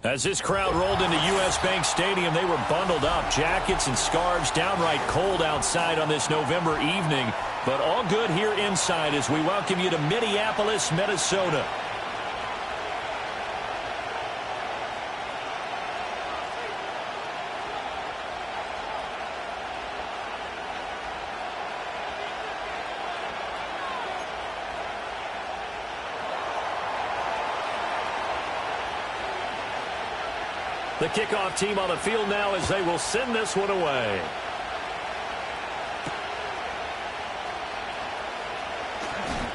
As this crowd rolled into U.S. Bank Stadium, they were bundled up. Jackets and scarves, downright cold outside on this November evening. But all good here inside as we welcome you to Minneapolis, Minnesota. The kickoff team on the field now as they will send this one away.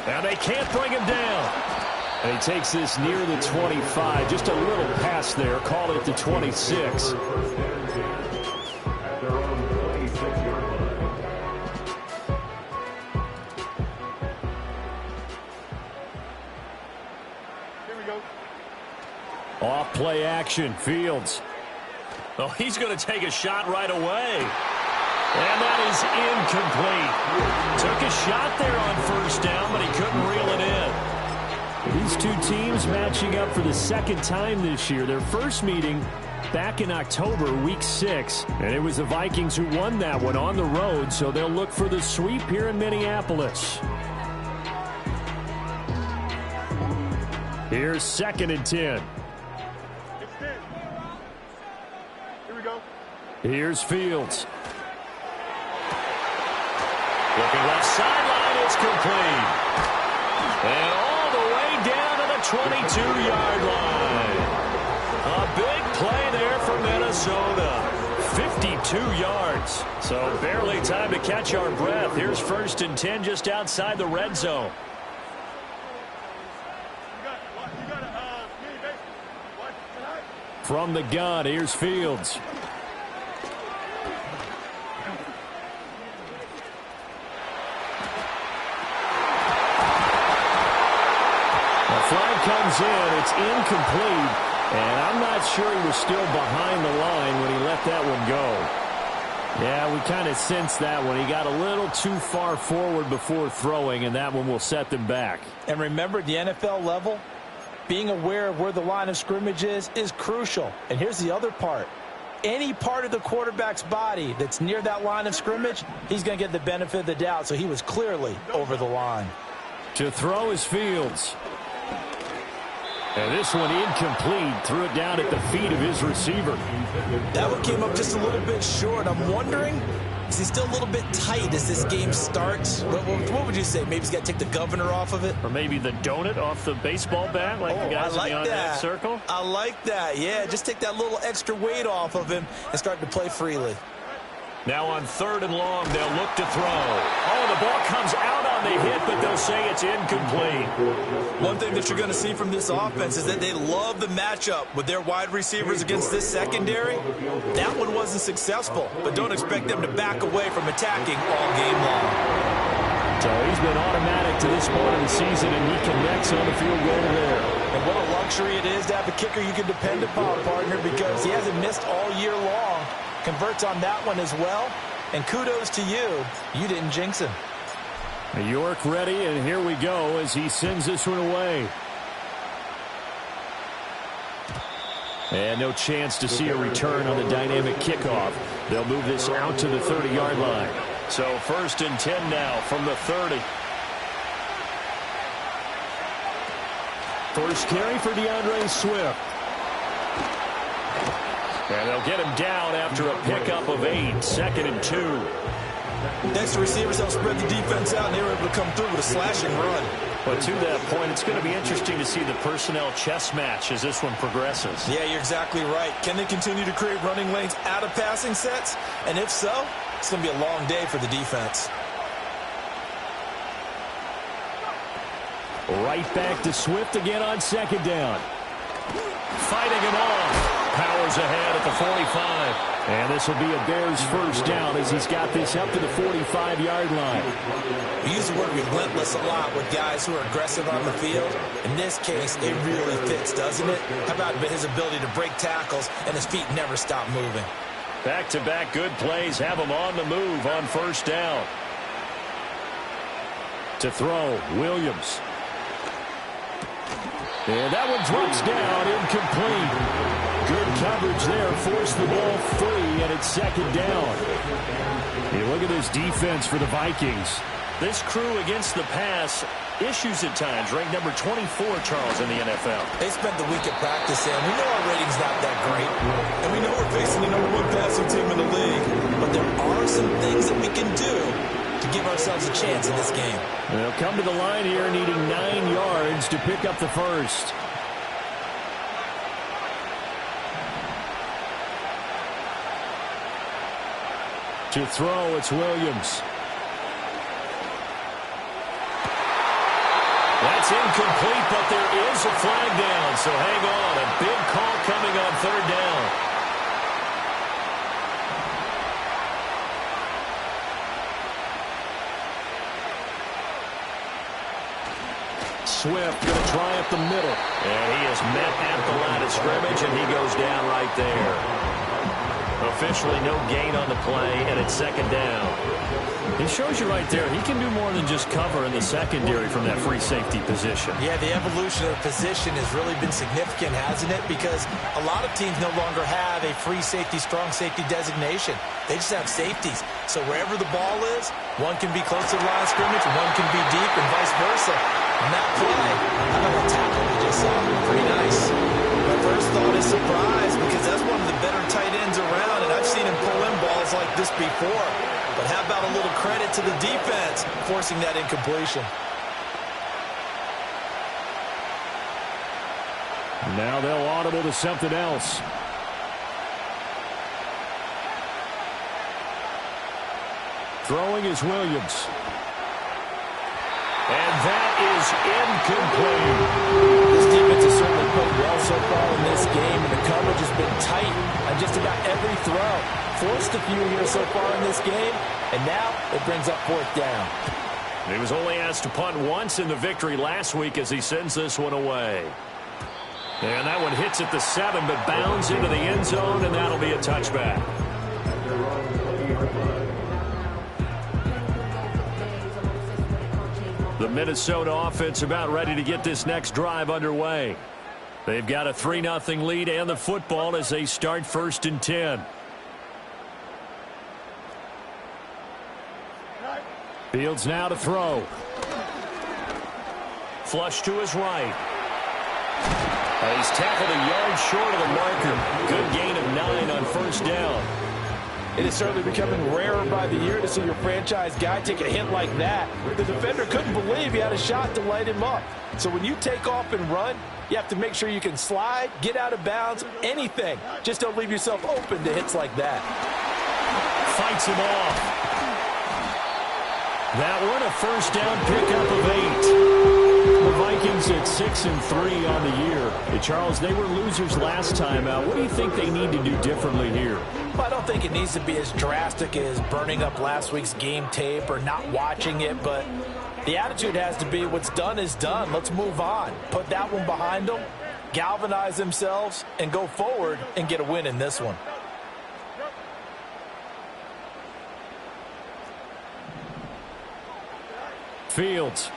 And they can't bring him down. And he takes this near the 25. Just a little pass there. Call it the 26. Off play action, Fields. Oh, he's going to take a shot right away. And that is incomplete. Took a shot there on first down, but he couldn't reel it in. These two teams matching up for the second time this year. Their first meeting back in October, week 6. And it was the Vikings who won that one on the road, so they'll look for the sweep here in Minneapolis. Here's 2nd and 10. Here's Fields. Looking left sideline, it's complete. And all the way down to the 22-yard line. A big play there for Minnesota. 52 yards. So barely time to catch our breath. Here's 1st and 10 just outside the red zone. From the gun, here's Fields. Flag comes in. It's incomplete. And I'm not sure he was still behind the line when he let that one go. Yeah, we kind of sensed that one. He got a little too far forward before throwing, and that one will set them back. And remember, at the NFL level, being aware of where the line of scrimmage is crucial. And here's the other part. Any part of the quarterback's body that's near that line of scrimmage, he's going to get the benefit of the doubt. So he was clearly over the line. To throw is Fields. And this one incomplete. Threw it down at the feet of his receiver. That one came up just a little bit short. I'm wondering, is he still a little bit tight as this game starts? What would you say? Maybe he's got to take the governor off of it? Or maybe the donut off the baseball bat like the guys like in the on-deck circle? I like that. Yeah, just take that little extra weight off of him and start to play freely. Now on 3rd and long, they'll look to throw. Oh, the ball comes out on the hit, but they'll say it's incomplete. One thing that you're going to see from this offense is that they love the matchup with their wide receivers against this secondary. That one wasn't successful, but don't expect them to back away from attacking all game long. So he's been automatic to this point of the season, and he connects on the field goal there. And what a luxury it is to have a kicker you can depend upon, partner, because he hasn't missed all year long. Converts on that one as well. And kudos to you. You didn't jinx him. York ready, and here we go as he sends this one away. And no chance to see a return on the dynamic kickoff. They'll move this out to the 30-yard line. So 1st and 10 now from the 30. First carry for DeAndre Swift. And they'll get him down after a pickup of 8. 2nd and 2. Next to receivers, they'll spread the defense out, and they were able to come through with a slashing run. But to that point, it's going to be interesting to see the personnel chess match as this one progresses. Yeah, you're exactly right. Can they continue to create running lanes out of passing sets? And if so, it's going to be a long day for the defense. Right back to Swift again on 2nd down. Fighting him off. Powers ahead at the 45. And this will be a Bears first down as he's got this up to the 45-yard line. We use the word relentless a lot with guys who are aggressive on the field. In this case, it really fits, doesn't it? How about his ability to break tackles and his feet never stop moving? Back-to-back good plays have him on the move on 1st down. To throw, Williams. And that one drops down, incomplete. Good coverage there. Forced the ball free, and it's second down. Hey, look at this defense for the Vikings. This crew against the pass, issues at times. Ranked number 24, Charles, in the NFL. They spent the week at practice, and we know our rating's not that great. And we know we're facing the number one passing team in the league. But there are some things that we can do to give ourselves a chance in this game. They'll come to the line here needing 9 yards to pick up the first. To throw, it's Williams. That's incomplete, but there is a flag down, so hang on. A big call coming on third down. Swift going to try up the middle. And he is met at the line of scrimmage, and he goes down right there. Officially no gain on the play, and it's second down. It shows you right there, he can do more than just cover in the secondary from that free safety position. Yeah, the evolution of the position has really been significant, hasn't it? Because a lot of teams no longer have a free safety, strong safety designation. They just have safeties. So wherever the ball is, one can be close to the line of scrimmage, one can be deep, and vice versa. On that play, how about that tackle we just saw? Pretty nice. My first thought is surprise, because that's one of the better tight ends around, and I've seen him pull in balls like this before. But how about a little credit to the defense forcing that incompletion? Now they'll audible to something else. Throwing is Williams. And that is incomplete. This defense has certainly played well so far in this game, and the coverage has been tight on just about every throw. Forced a few here so far in this game, and now it brings up fourth down. He was only asked to punt once in the victory last week as he sends this one away. And that one hits at the 7, but bounds into the end zone, and that'll be a touchback. The Minnesota offense about ready to get this next drive underway. They've got a 3-0 lead and the football as they start 1st and 10. Fields now to throw. Flush to his right. He's tackled a yard short of the marker. Good gain of 9 on 1st down. It is certainly becoming rarer by the year to see your franchise guy take a hit like that. The defender couldn't believe he had a shot to light him up. So when you take off and run, you have to make sure you can slide, get out of bounds, anything. Just don't leave yourself open to hits like that. Fights him off. That one a 1st down pickup of 8. The Vikings at 6-3 on the year. Hey, Charles, they were losers last time out. What do you think they need to do differently here? Well, I don't think it needs to be as drastic as burning up last week's game tape or not watching it, but the attitude has to be what's done is done. Let's move on. Put that one behind them, galvanize themselves, and go forward and get a win in this one. Fields.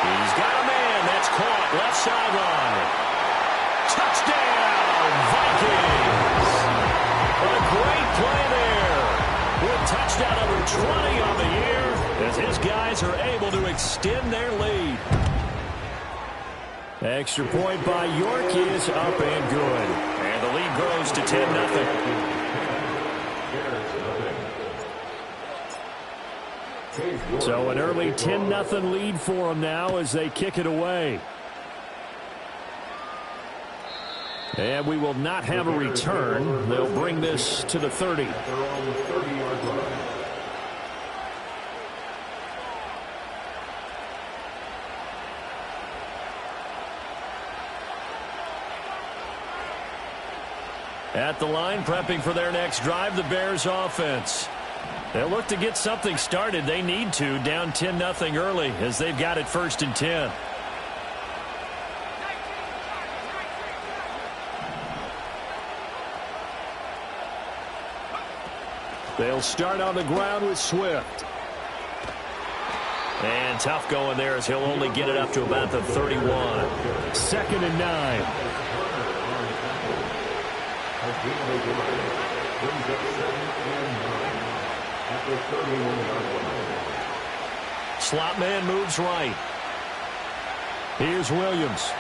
He's got a man. That's caught. Left sideline. Touchdown, Vikings. A great play there. With touchdown number 20 on the year as his guys are able to extend their lead. Extra point by York is up and good. And the lead grows to 10-0. So an early 10-0 lead for them now as they kick it away. And we will not have a return. They'll bring this to the 30. At the line, prepping for their next drive, the Bears offense. They'll look to get something started. They need to, down 10-0 early as they've got it 1st and 10. They'll start on the ground with Swift. And tough going there as he'll only get it up to about the 31. 2nd and 9. Slot man moves right. Here's Williams.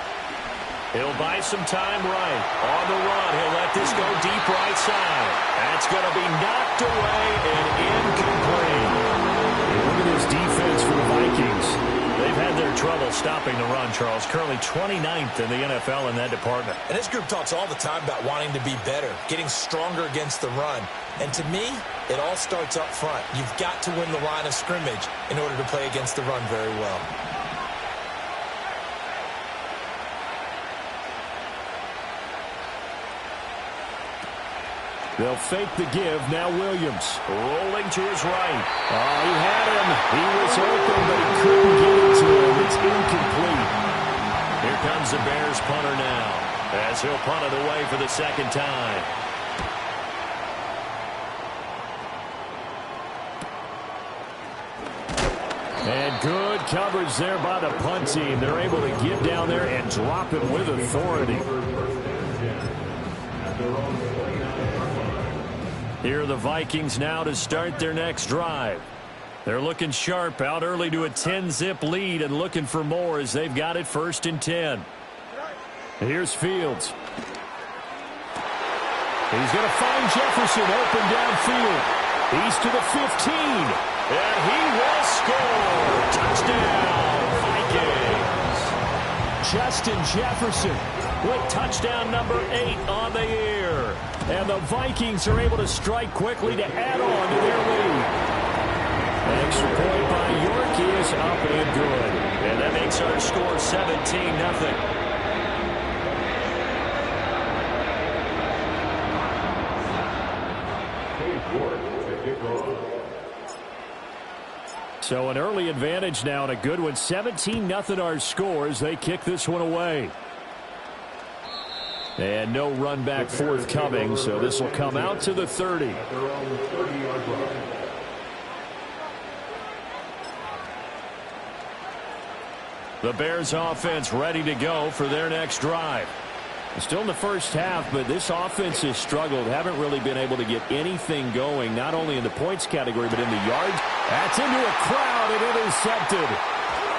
He'll buy some time right. On the run, he'll let this go deep right side. That's going to be knocked away and incomplete. Look at this defense for the Vikings. They've had their trouble stopping the run, Charles. Currently 29th in the NFL in that department. And this group talks all the time about wanting to be better, getting stronger against the run. And to me, it all starts up front. You've got to win the line of scrimmage in order to play against the run very well. They'll fake the give. Now Williams. Rolling to his right. Oh, he had him. He was open, but he couldn't get it to him. It's incomplete. Here comes the Bears punter now, as he'll punt it away for the second time. And good coverage there by the punt team. They're able to get down there and drop it with authority. Here are the Vikings now to start their next drive. They're looking sharp, out early to a 10-zip lead and looking for more as they've got it 1st and 10. Here's Fields. He's going to find Jefferson open downfield. He's to the 15. And he will score. Touchdown, Vikings. Justin Jefferson with touchdown number 8 on the year. And the Vikings are able to strike quickly to add on to their lead. Extra point by York is up and good. And that makes our score 17-0. So an early advantage now and a good one. 17-0 our score as they kick this one away. And no run back forthcoming, so this will come out to the 30. The Bears offense ready to go for their next drive. Still in the first half, but this offense has struggled. Haven't really been able to get anything going, not only in the points category, but in the yards. That's into a crowd and intercepted.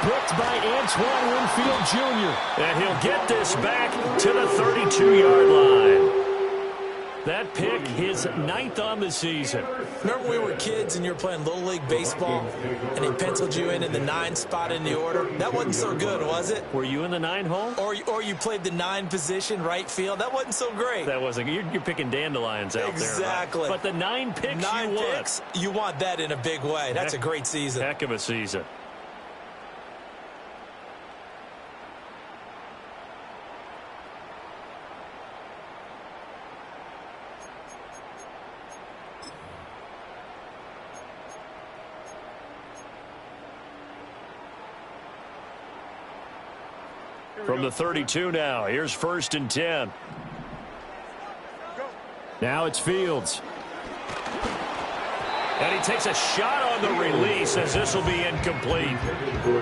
Picked by Antoine Winfield Jr. And he'll get this back to the 32-yard line. That pick, his 9th on the season. Remember when we were kids and you were playing Little League Baseball and they penciled you in the 9 spot in the order? That wasn't so good, was it? Were you in the 9 hole? Or you played the 9 position, right field? That wasn't so great. That wasn't. You're picking dandelions out there. Exactly. Right? But the 9 picks 9 you want. picks, you want that in a big way. That's a great season. Heck of a season. From the 32 now, here's 1st and 10. Now it's Fields. And he takes a shot on the release as this will be incomplete.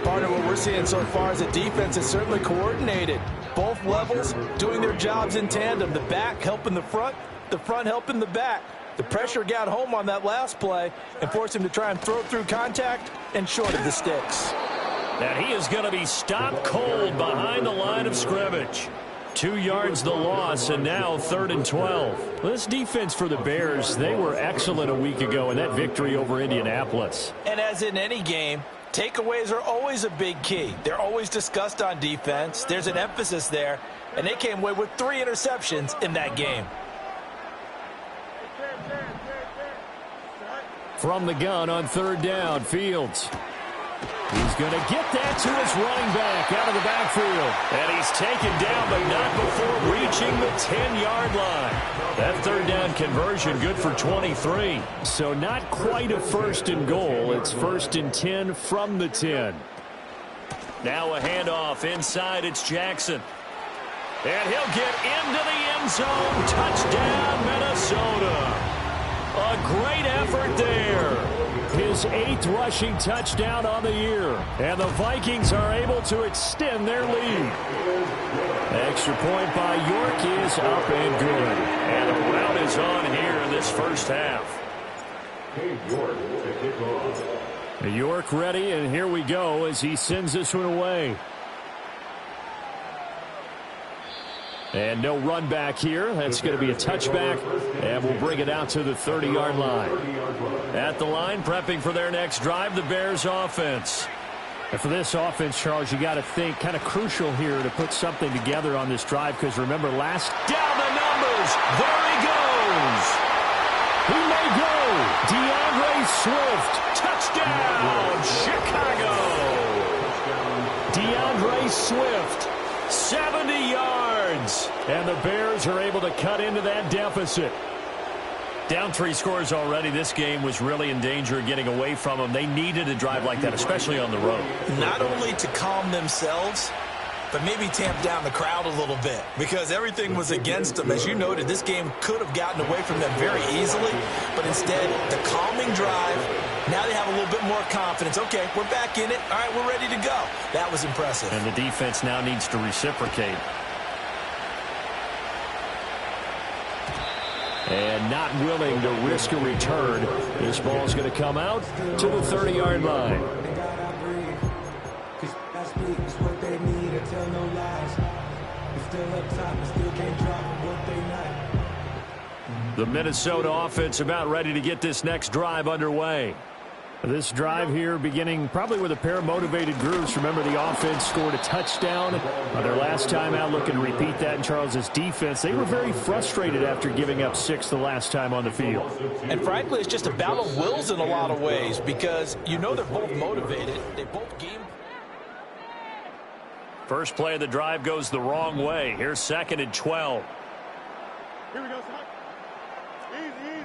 Partner, what we're seeing so far is the defense is certainly coordinated. Both levels doing their jobs in tandem. The back helping the front helping the back. The pressure got home on that last play and forced him to try and throw through contact and short of the sticks. And he is going to be stopped cold behind the line of scrimmage. 2 yards the loss, and now 3rd and 12. This defense for the Bears, they were excellent a week ago in that victory over Indianapolis. And as in any game, takeaways are always a big key. They're always discussed on defense. There's an emphasis there, and they came away with 3 interceptions in that game. From the gun on 3rd down, Fields. He's going to get that to his running back out of the backfield. And he's taken down, but not before reaching the 10-yard line. That 3rd down conversion good for 23. So not quite a 1st and goal. It's 1st and 10 from the 10. Now a handoff inside. It's Jackson. And he'll get into the end zone. Touchdown, Minnesota. A great effort there. his 8th rushing touchdown on the year. And the Vikings are able to extend their lead. Extra point by York is up and good. And the rout is on here in this first half. York ready, and here we go as he sends this one away. And no run back here. That's going to be a touchback, and we'll bring it out to the 30-yard line. At the line, prepping for their next drive, the Bears offense. And for this offense, Charles, you got to think kind of crucial here to put something together on this drive, because remember last... Down the numbers. There he goes. He may go. DeAndre Swift. Touchdown, Chicago. DeAndre Swift. 70 yards. And the Bears are able to cut into that deficit. Down 3 scores already. This game was really in danger of getting away from them. They needed a drive like that, especially on the road. Not only to calm themselves, but maybe tamp down the crowd a little bit, because everything was against them. As you noted, this game could have gotten away from them very easily, but instead, the calming drive, now they have a little bit more confidence. Okay, we're back in it. All right, we're ready to go. That was impressive. And the defense now needs to reciprocate. And not willing to risk a return. This ball's going to come out to the 30-yard line. The Minnesota offense about ready to get this next drive underway. This drive here beginning probably with a pair of motivated groups. Remember, the offense scored a touchdown their last time out, looking to repeat that in Charles's defense. They were very frustrated after giving up 6 the last time on the field. And frankly, it's just a battle of wills in a lot of ways, because you know they're both motivated. They both game. First play of the drive goes the wrong way. Here's 2nd and 12. Here we go, son. Easy.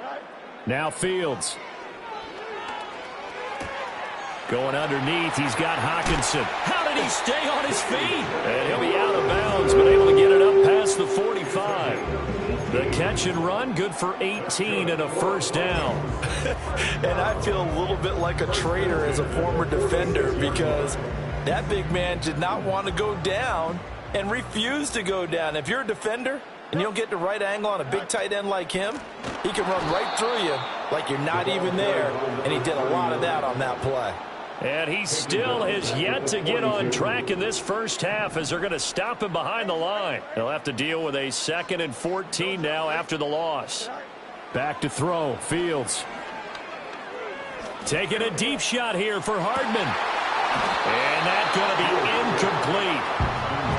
Right. Now Fields. Going underneath, he's got Hockenson. How did he stay on his feet? And he'll be out of bounds, but able to get it up past the 45. The catch and run, good for 18 and a first down. And I feel a little bit like a traitor as a former defender, because that big man did not want to go down and refused to go down. If you're a defender and you don't get the right angle on a big tight end like him, he can run right through you like you're not even there. And he did a lot of that on that play. And he still has yet to get on track in this first half, as they're going to stop him behind the line. They'll have to deal with a 2nd and 14 now after the loss. Back to throw, Fields. Taking a deep shot here for Hardman. And that's going to be incomplete.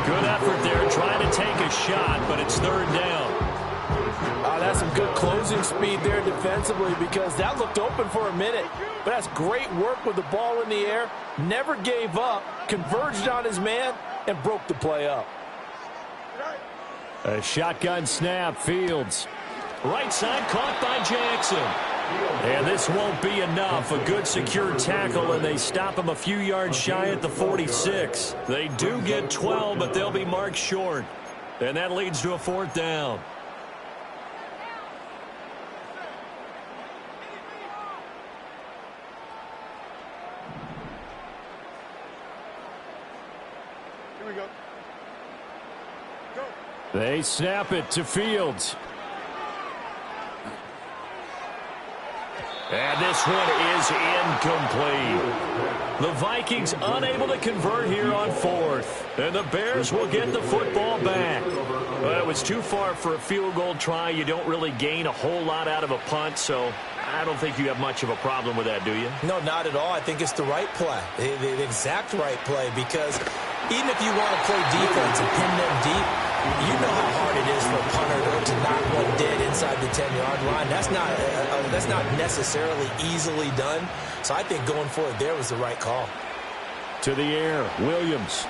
Good effort there trying to take a shot, but it's 3rd down. That's some good closing speed there defensively, because that looked open for a minute. But that's great work with the ball in the air. Never gave up, converged on his man, and broke the play up. A shotgun snap, Fields. Right side caught by Jackson. And this won't be enough. A good secure tackle, and they stop him a few yards shy at the 46. They do get 12, but they'll be marked short. And that leads to a 4th down. Here we go. Go. They snap it to Fields. And this one is incomplete. The Vikings unable to convert here on 4th. And the Bears will get the football back. Well, it was too far for a field goal try. You don't really gain a whole lot out of a punt, so I don't think you have much of a problem with that, do you? No, not at all. I think it's the right play, the exact right play, because even if you want to play defense and pin them deep, you know how hard it is for a punter to knock one dead inside the 10-yard line. That's not necessarily easily done. So I think going for it there was the right call. To the air, Williams.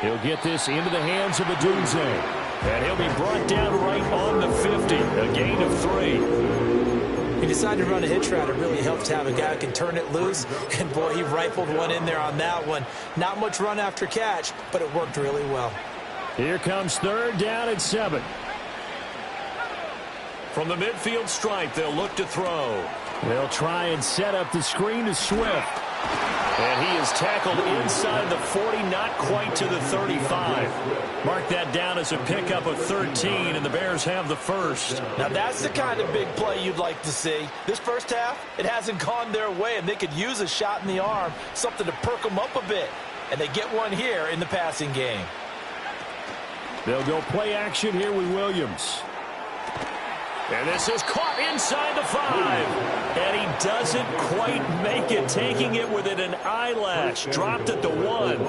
He'll get this into the hands of Adunze. And he'll be brought down right on the 50. A gain of 3. He decided to run a hitch route. It really helped to have a guy who can turn it loose. And, boy, he rifled one in there on that one. Not much run after catch, but it worked really well. Here comes 3rd down and 7. From the midfield stripe, they'll look to throw. They'll try and set up the screen to Swift. And he is tackled inside the 40, not quite to the 35. Mark that down as a pickup of 13, and the Bears have the first. Now that's the kind of big play you'd like to see. This first half, it hasn't gone their way, and they could use a shot in the arm, something to perk them up a bit. And they get one here in the passing game. They'll go play action here with Williams. And this is caught inside the 5. And he doesn't quite make it, taking it within an eyelash. Dropped at the 1.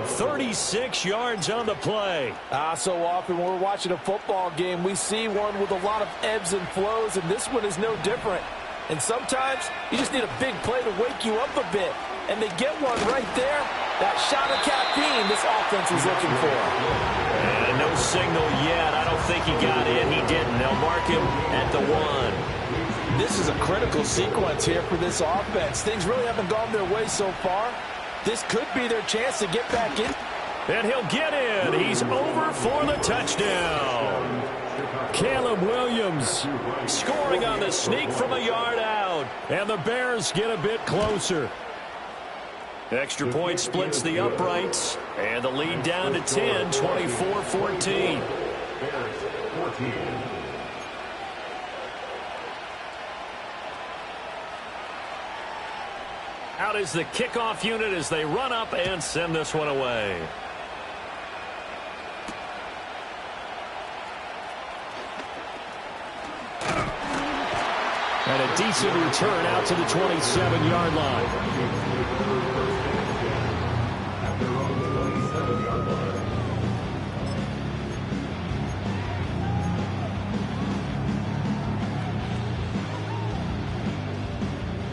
36 yards on the play. So often when we're watching a football game, we see one with a lot of ebbs and flows, and this one is no different. And sometimes you just need a big play to wake you up a bit. And they get one right there. That shot of caffeine this offense was looking for. And no signal yet. I don't think he got in. He didn't. They'll mark him at the 1. This is a critical sequence here for this offense. Things really haven't gone their way so far. This could be their chance to get back in. And he'll get in. He's over for the touchdown. Caleb Williams scoring on the sneak from a yard out. And the Bears get a bit closer. Extra point splits the uprights. And the lead down to 10, 24-14. Out is the kickoff unit as they run up and send this one away. And a decent return out to the 27-yard line.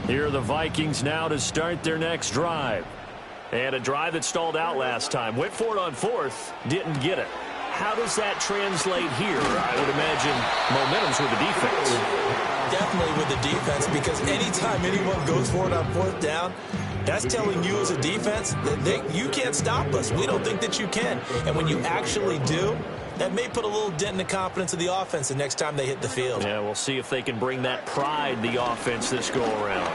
Here are the Vikings now to start their next drive. And a drive that stalled out last time. Went for it on 4th, didn't get it. How does that translate here? I would imagine momentum's with the defense. Definitely with the defense, because anytime anyone goes for it on 4th down, that's telling you as a defense that you can't stop us. We don't think that you can. And when you actually do, that may put a little dent in the confidence of the offense the next time they hit the field. Yeah, we'll see if they can bring that pride, the offense, this go-around.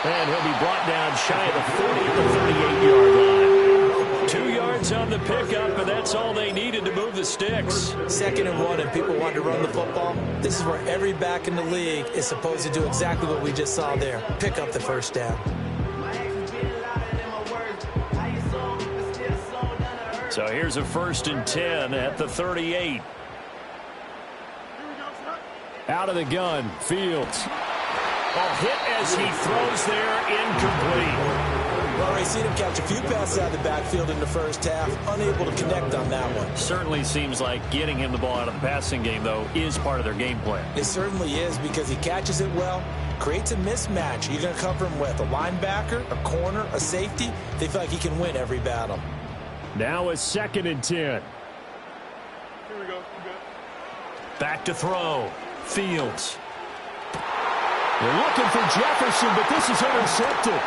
And he'll be brought down shy of the 40 at the 38-yard line. 2 yards on the pickup, and that's all they needed to move the sticks. 2nd and 1, and people want to run the football. This is where every back in the league is supposed to do exactly what we just saw there. Pick up the first down. So here's a 1st and 10 at the 38. Out of the gun, Fields. Hit as he throws there, incomplete. Well, already seen him catch a few passes out of the backfield in the first half, unable to connect on that one. Certainly seems like getting him the ball out of the passing game, though, is part of their game plan. It certainly is, because he catches it well, creates a mismatch. You're going to cover him with a linebacker, a corner, a safety. They feel like he can win every battle. Now a 2nd and 10. Here we go. Back to throw. Fields. They're looking for Jefferson, but this is intercepted.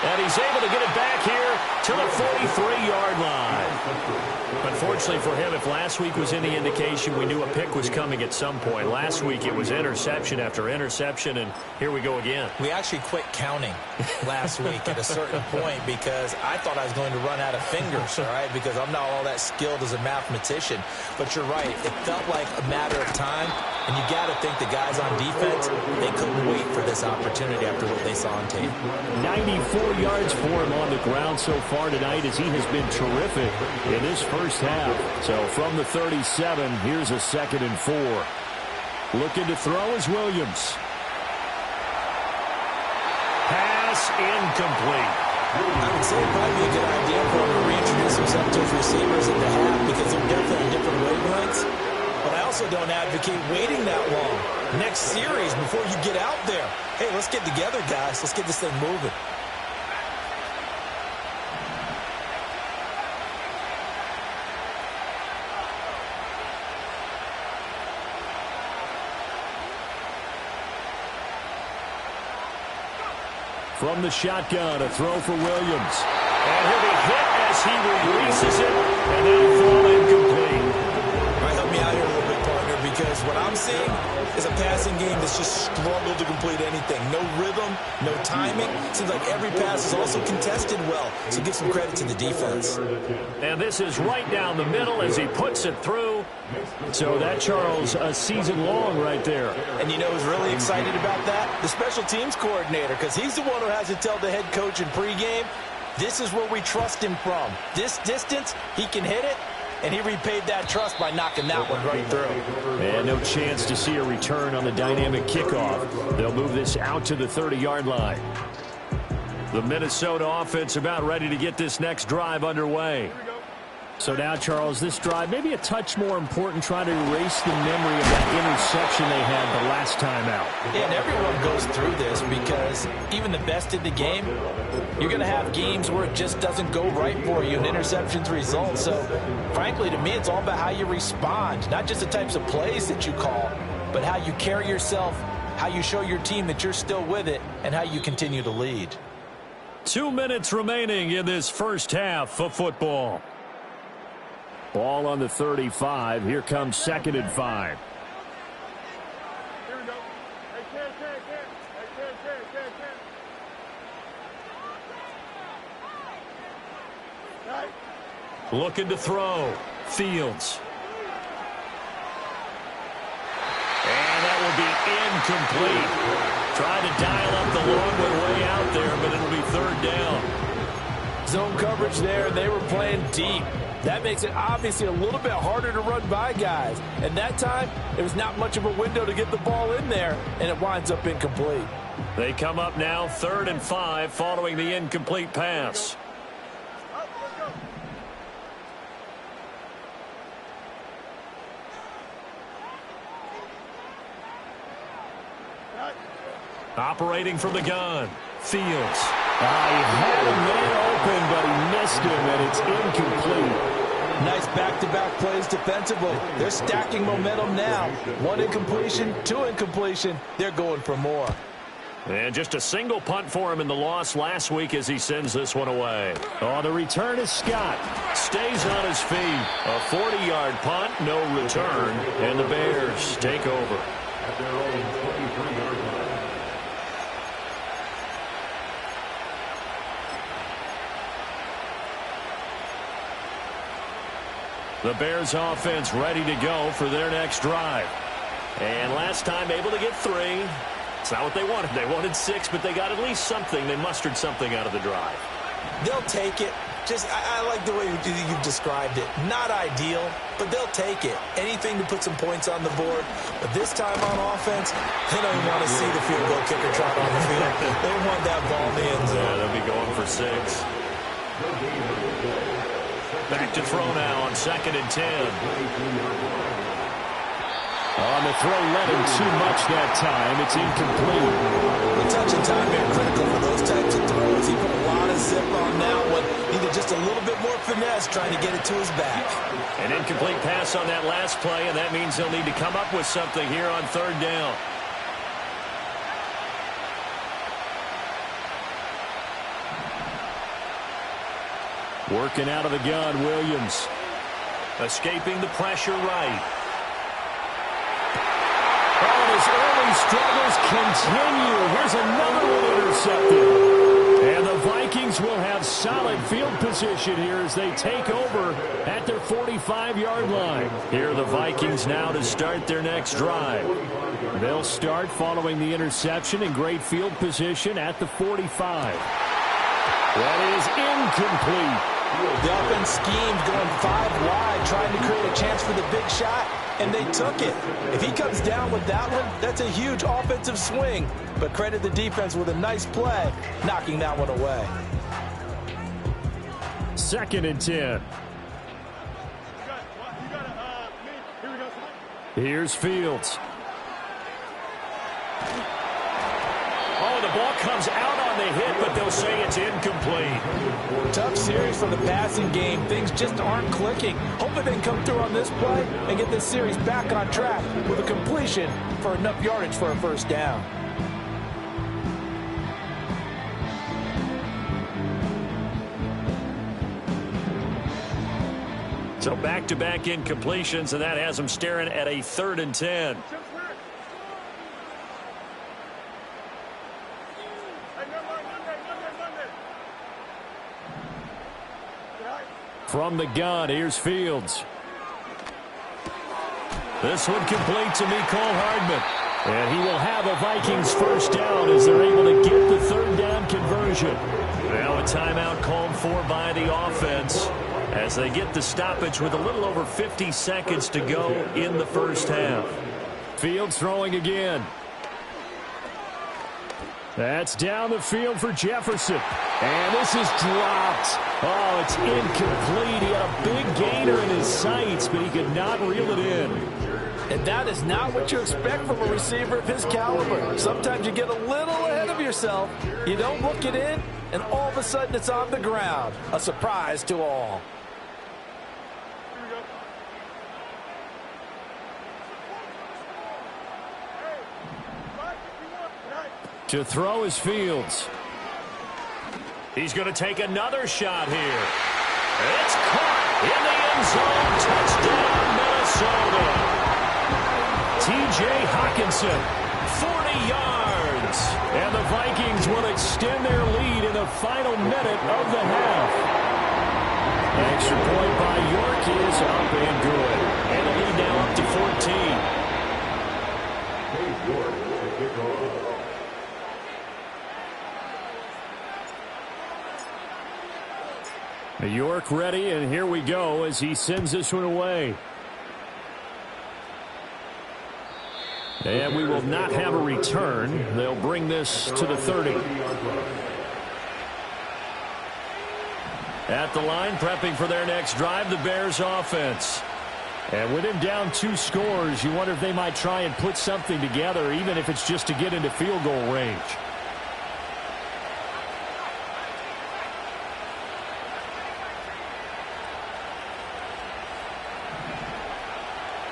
And he's able to get it back here to the 43-yard line. Unfortunately for him, if last week was any indication, we knew a pick was coming at some point. Last week it was interception after interception, and here we go again. We actually quit counting last week at a certain point because I thought I was going to run out of fingers, all right, because I'm not all that skilled as a mathematician. But you're right. It felt like a matter of time, and you got to think the guys on defense, they couldn't wait for this opportunity after what they saw on tape. 94 yards for him on the ground so far tonight, as he has been terrific in this first half. So from the 37, here's a 2nd and 4. Looking to throw is Williams. Pass incomplete. I would say it'd probably be a good idea for him to reintroduce himself to his receivers at the half, because they're definitely on different wavelengths. But I also don't advocate waiting that long. Next series, before you get out there, hey, let's get together, guys. Let's get this thing moving. From the shotgun, a throw for Williams. And he'll be hit as he releases it, and that'll fall incomplete. All right, help me out here a little bit, partner, because what I'm seeing is a passing game that's just struggled to complete anything. No rhythm, no timing. Seems like every pass is also contested well, so give some credit to the defense. And this is right down the middle as he puts it through. So that, Charles, a season long right there. And you know who's really excited about that? The special teams coordinator, because he's the one who has to tell the head coach in pregame, this is where we trust him from. This distance, he can hit it, and he repaid that trust by knocking that one right through. And no chance to see a return on the dynamic kickoff. They'll move this out to the 30-yard line. The Minnesota offense about ready to get this next drive underway. So now, Charles, this drive maybe a touch more important, trying to erase the memory of that interception they had the last time out. Yeah, and everyone goes through this because even the best in the game, you're going to have games where it just doesn't go right for you and interceptions result. So, frankly, to me, it's all about how you respond, not just the types of plays that you call, but how you carry yourself, how you show your team that you're still with it, and how you continue to lead. 2 minutes remaining in this first half of football. Ball on the 35. Here comes 2nd and 5. Here we go. Hey, Ken. Hey, Ken. Right. Looking to throw. Fields. And that will be incomplete. Trying to dial up the long one way out there, but it'll be 3rd down. Zone coverage there, and they were playing deep. That makes it obviously a little bit harder to run by guys. And that time, there was not much of a window to get the ball in there, and it winds up incomplete. They come up now 3rd and 5 following the incomplete pass. Operating from the gun. Fields. He had a man open, but he missed him, and it's incomplete. Nice back-to-back plays defensively. They're stacking momentum now. 1 incompletion, 2 incompletion. They're going for more. And just a single punt for him in the loss last week as he sends this one away. Oh, the return is Scott. Stays on his feet. A 40-yard punt, no return. And the Bears take over. At their own 23-yard line. The Bears offense ready to go for their next drive. And last time able to get 3. It's not what they wanted. They wanted 6, but they got at least something. They mustered something out of the drive. They'll take it. I like the way you've described it. Not ideal, but they'll take it. Anything to put some points on the board. But this time on offense, they don't even want to see the field goal kicker trot on the field. They want that ball in the end zone. Yeah, they'll be going for 6. Back to throw now on 2nd and 10. On the throw, led him too much that time. It's incomplete. The touch and time are critical for those types of throws. He put a lot of zip on that one. Needed just a little bit more finesse trying to get it to his back. An incomplete pass on that last play, and that means he'll need to come up with something here on 3rd down. Working out of the gun, Williams. Escaping the pressure right. Oh, his early struggles continue. Here's another one intercepted. And the Vikings will have solid field position here as they take over at their 45-yard line. Here are the Vikings now to start their next drive. They'll start following the interception in great field position at the 45. That is incomplete. The offense schemed going 5 wide, trying to create a chance for the big shot, and they took it. If he comes down with that one, that's a huge offensive swing. But credit the defense with a nice play, knocking that one away. 2nd and 10. Here's Fields. Oh, the ball comes out on the hit, but they'll say it's incomplete. Tough series for the passing game. Things just aren't clicking. Hoping they can come through on this play and get this series back on track with a completion for enough yardage for a 1st down. So back-to-back incompletions, and that has them staring at a 3rd and 10. From the gun, here's Fields. This one complete to Mecole Hardman. And he will have a Vikings first down as they're able to get the 3rd down conversion. Now a timeout called for by the offense as they get the stoppage with a little over 50 seconds to go in the first half. Fields throwing again. That's down the field for Jefferson. And this is dropped. Oh, it's incomplete. He had a big gainer in his sights, but he could not reel it in. And that is not what you expect from a receiver of his caliber. Sometimes you get a little ahead of yourself. You don't look it in, and all of a sudden it's on the ground. A surprise to all. To throw is Fields. He's going to take another shot here. It's caught in the end zone. Touchdown, Minnesota. T.J. Hockenson, 40 yards. And the Vikings will extend their lead in the final minute of the half. Extra point by York is up and good. And the lead now up to 14. York ready, and here we go as he sends this one away. And we will not have a return. They'll bring this to the 30. At the line, prepping for their next drive, the Bears offense. And with him down 2 scores, you wonder if they might try and put something together, even if it's just to get into field goal range.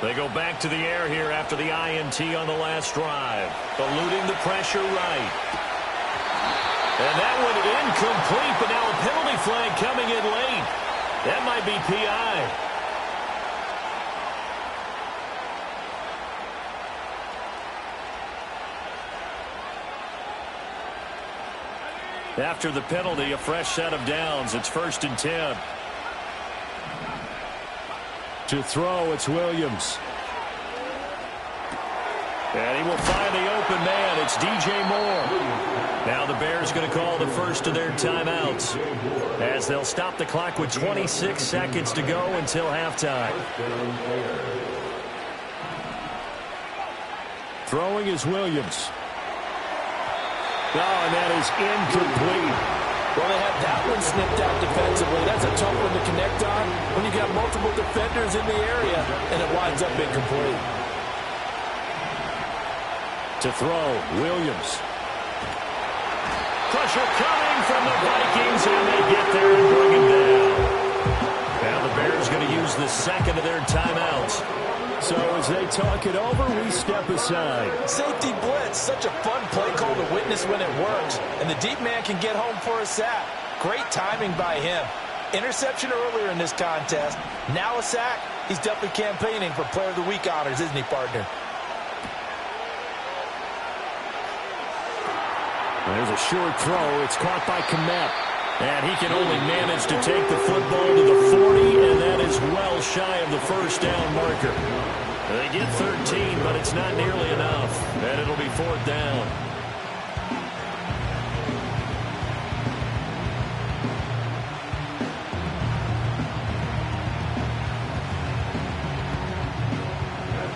They go back to the air here after the INT on the last drive. Eluding the pressure right. And that one incomplete, but now a penalty flag coming in late. That might be PI. After the penalty, a fresh set of downs. It's 1st and 10. To throw, it's Williams. And he will find the open man. It's DJ Moore. Now the Bears going to call the first of their timeouts as they'll stop the clock with 26 seconds to go until halftime. Throwing is Williams. Oh, and that is incomplete. Well, they had that one snipped out defensively. That's a tough one to connect on when you got multiple defenders in the area, and it winds up incomplete. To throw, Williams. Pressure coming from the Vikings, and they get there and bring him down. Now the Bears going to use the second of their timeouts. So as they talk it over, we step aside. Safety blitz, such a fun play call to witness when it works. And the deep man can get home for a sack. Great timing by him. Interception earlier in this contest. Now a sack. He's definitely campaigning for Player of the Week honors, isn't he, partner? There's a short throw. It's caught by Kmet. And he can only manage to take the football to the 40, and that is well shy of the first down marker. They get 13, but it's not nearly enough, and it'll be 4th down.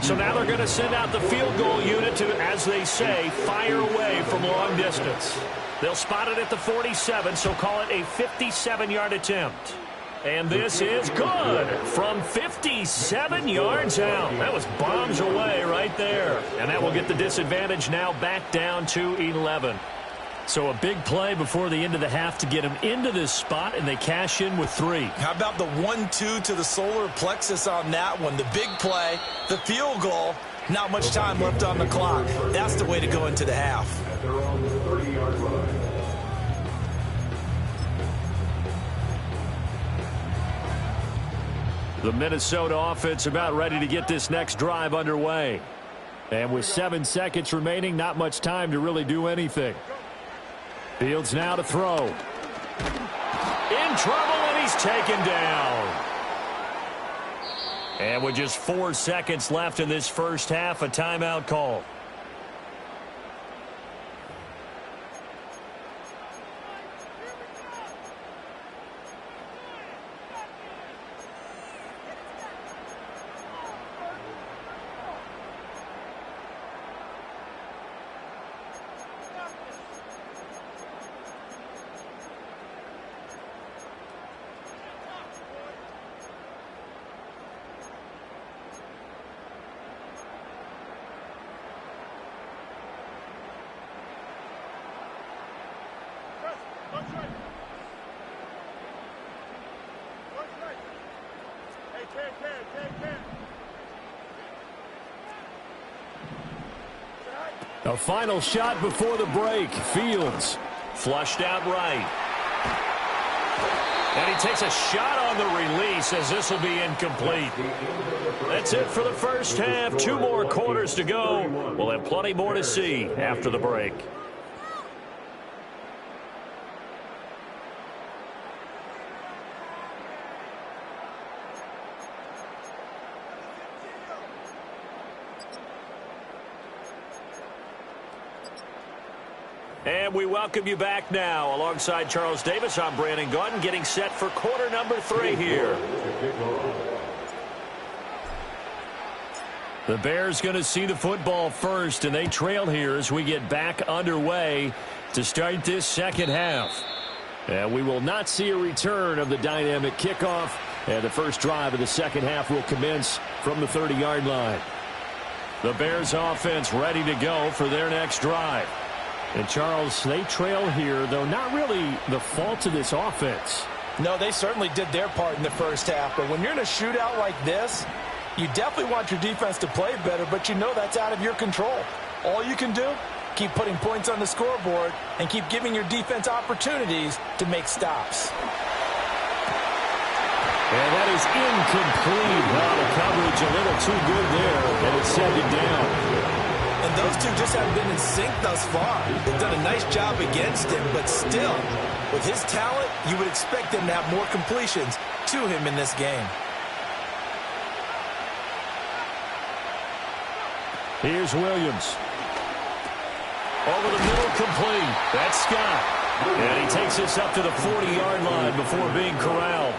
So now they're going to send out the field goal unit to, as they say, fire away from long distance. They'll spot it at the 47, so call it a 57-yard attempt. And this is good from 57 yards out. That was bombs away right there. And that will get the disadvantage now back down to 11. So a big play before the end of the half to get them into this spot, and they cash in with 3. How about the 1-2 to the solar plexus on that one? The big play, the field goal, not much time left on the clock. That's the way to go into the half. They're on the 30-yard line. The Minnesota offense about ready to get this next drive underway. And with 7 seconds remaining, not much time to really do anything. Fields now to throw. In trouble, and he's taken down. And with just 4 seconds left in this first half, a timeout call. A final shot before the break. Fields. Flushed out right. And he takes a shot on the release as this will be incomplete. That's it for the first half. 2 more quarters to go. We'll have plenty more to see after the break. And we welcome you back now. Alongside Charles Davis, I'm Brandon Gaudin, getting set for quarter number 3 here. The Bears going to see the football first, and they trail here as we get back underway to start this second half. And we will not see a return of the dynamic kickoff, and the first drive of the second half will commence from the 30-yard line. The Bears offense ready to go for their next drive. And, Charles, they trail here, though not really the fault of this offense. No, they certainly did their part in the first half. But when you're in a shootout like this, you definitely want your defense to play better, but you know that's out of your control. All you can do, keep putting points on the scoreboard and keep giving your defense opportunities to make stops. And that is incomplete. Well, the coverage a little too good there, and it's sent it down. And those two just haven't been in sync thus far. They've done a nice job against him, but still, with his talent, you would expect him to have more completions to him in this game. Here's Williams. Over the middle, complete. That's Scott. And he takes this up to the 40-yard line before being corralled.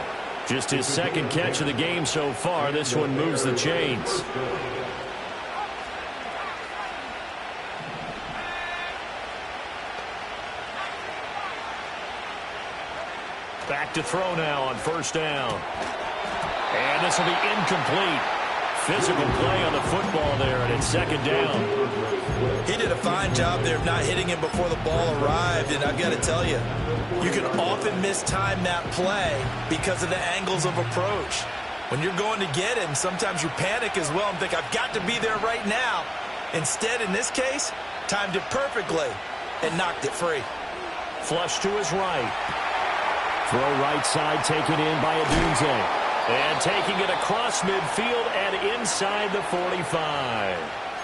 Just his second catch of the game so far. This one moves the chains. Back to throw now on first down. And this will be incomplete. Physical play on the football there, and it's second down. He did a fine job there of not hitting him before the ball arrived, and I've got to tell you, you can often mistime that play because of the angles of approach. When you're going to get him, sometimes you panic as well and think, I've got to be there right now. Instead, in this case, timed it perfectly and knocked it free. Flush to his right. Throw right side taken in by Adunze. And taking it across midfield and inside the 45.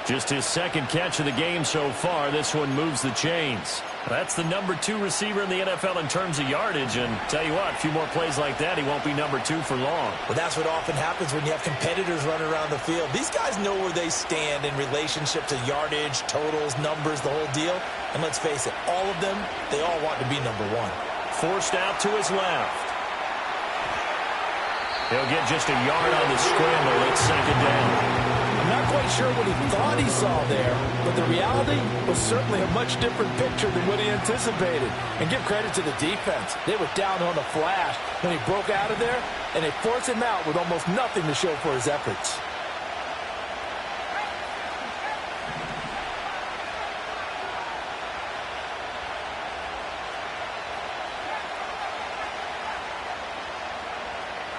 Just his second catch of the game so far. This one moves the chains. That's the number 2 receiver in the NFL in terms of yardage. And tell you what, a few more plays like that, he won't be number 2 for long. Well, that's what often happens when you have competitors running around the field. These guys know where they stand in relationship to yardage, totals, numbers, the whole deal. And let's face it, all of them, they all want to be number 1. Forced out to his left. He'll get just a yard on the scramble. It's second down. I'm not quite sure what he thought he saw there, but the reality was certainly a much different picture than what he anticipated. And give credit to the defense. They were down on the flash when he broke out of there, and they forced him out with almost nothing to show for his efforts.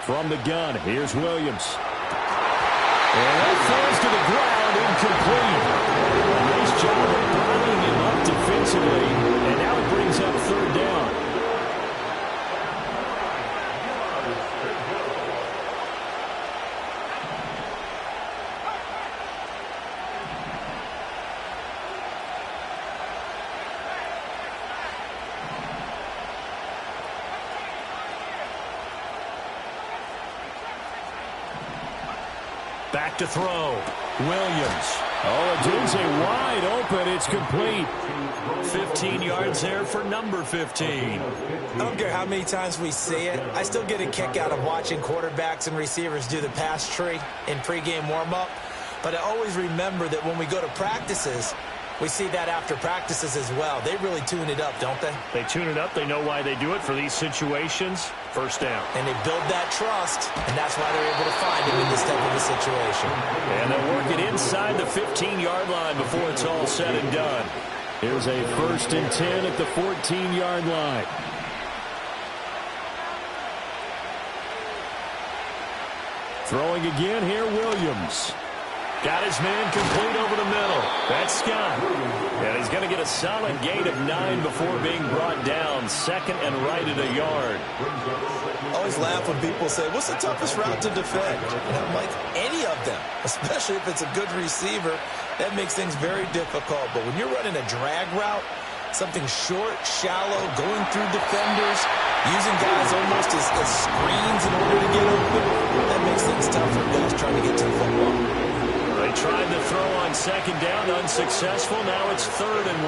From the gun, here's Williams. And that falls to the ground, incomplete. Nice job of bottling him up defensively, and now it brings up third down. Back to throw. Williams. Oh, Odunze wide open. It's complete. 15 yards there for number 15. I don't care how many times we see it. I still get a kick out of watching quarterbacks and receivers do the pass tree in pregame warm-up. But I always remember that when we go to practices, we see that after practices as well. They really tune it up, don't they? They tune it up. They know why they do it for these situations. First down. And they build that trust, and that's why they're able to find him in this type of a situation. And they'll work it inside the 15-yard line before it's all said and done. Here's a 1st and 10 at the 14-yard line. Throwing again here, Williams. Got his man complete over the middle. That's Scott. And he's going to get a solid gain of 9 before being brought down. Second and right at a yard. I always laugh when people say, what's the toughest route to defend? And I'm like, any of them, especially if it's a good receiver. That makes things very difficult. But when you're running a drag route, something short, shallow, going through defenders, using guys almost as screens in order to get open, that makes things tough for guys trying to get to the football. They tried to throw on second down, unsuccessful. Now it's 3rd and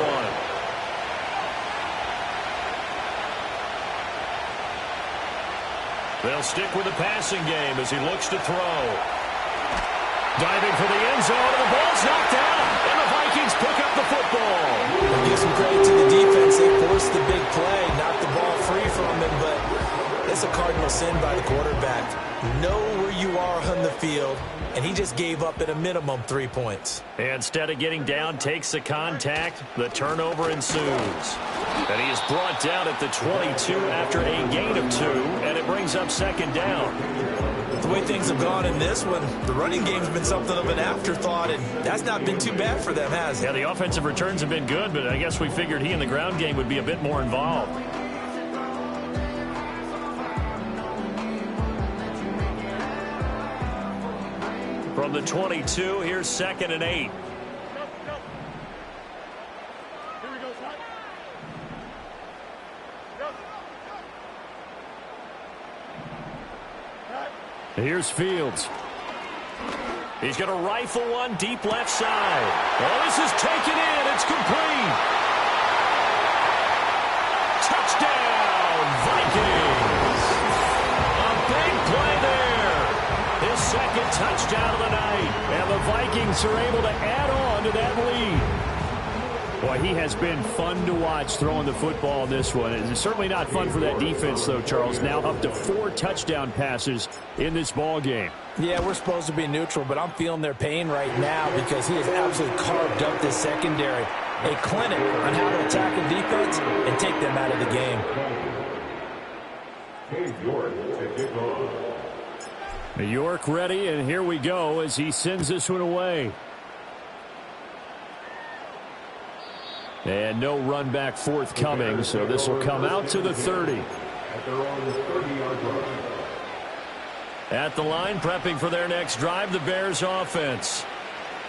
1. They'll stick with the passing game as he looks to throw. Diving for the end zone, and the ball's knocked out, and the Vikings pick up the football. I'll give some credit to the defense. They forced the big play, knocked the ball free from him, but it's a cardinal sin by the quarterback. Know where you are on the field, and he just gave up at a minimum 3 points. Instead of getting down, takes the contact. The turnover ensues. And he is brought down at the 22 after a gain of 2, and it brings up second down. The way things have gone in this one, the running game's been something of an afterthought, and that's not been too bad for them, has it? Yeah, the offensive returns have been good, but I guess we figured he in the ground game would be a bit more involved. From the 22, here's 2nd and 8. Here's Fields. He's going to rifle one deep left side. Oh, this is taken in. It's complete. Touchdown, Vikings. A big play there. His 2nd touchdown of the night. And the Vikings are able to add on to that lead. Boy, he has been fun to watch throwing the football in this one. It's certainly not fun for that defense, though, Charles. Now up to 4 touchdown passes in this ball game. Yeah, we're supposed to be neutral, but I'm feeling their pain right now because he has absolutely carved up this secondary. A clinic on how to attack a defense and take them out of the game. New York ready, and here we go as he sends this one away. And no run back forthcoming, so this will come out to the 30. At the line, prepping for their next drive, the Bears offense.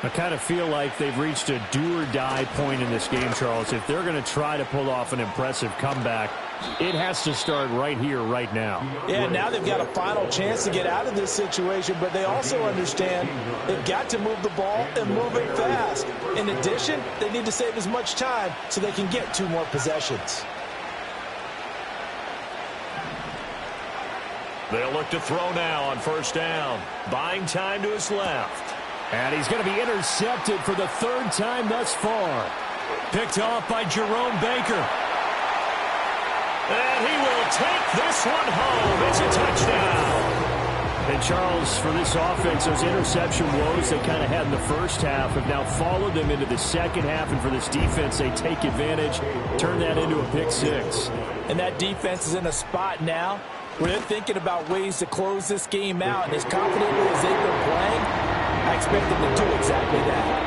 I kind of feel like they've reached a do-or-die point in this game, Charles. If they're going to try to pull off an impressive comeback, it has to start right here, right now. Yeah, now they've got a final chance to get out of this situation, but they also understand they've got to move the ball and move it fast. In addition, they need to save as much time so they can get 2 more possessions. They'll look to throw now on 1st down. Buying time to his left. And he's going to be intercepted for the 3rd time thus far. Picked off by Jerome Baker. And he will take this one home. It's a touchdown. And Charles, for this offense, those interception woes they kind of had in the first half have now followed them into the second half. And for this defense, they take advantage, turn that into a pick 6. And that defense is in a spot now where they're thinking about ways to close this game out. And as confidently as they've been playing, I expect them to do exactly that.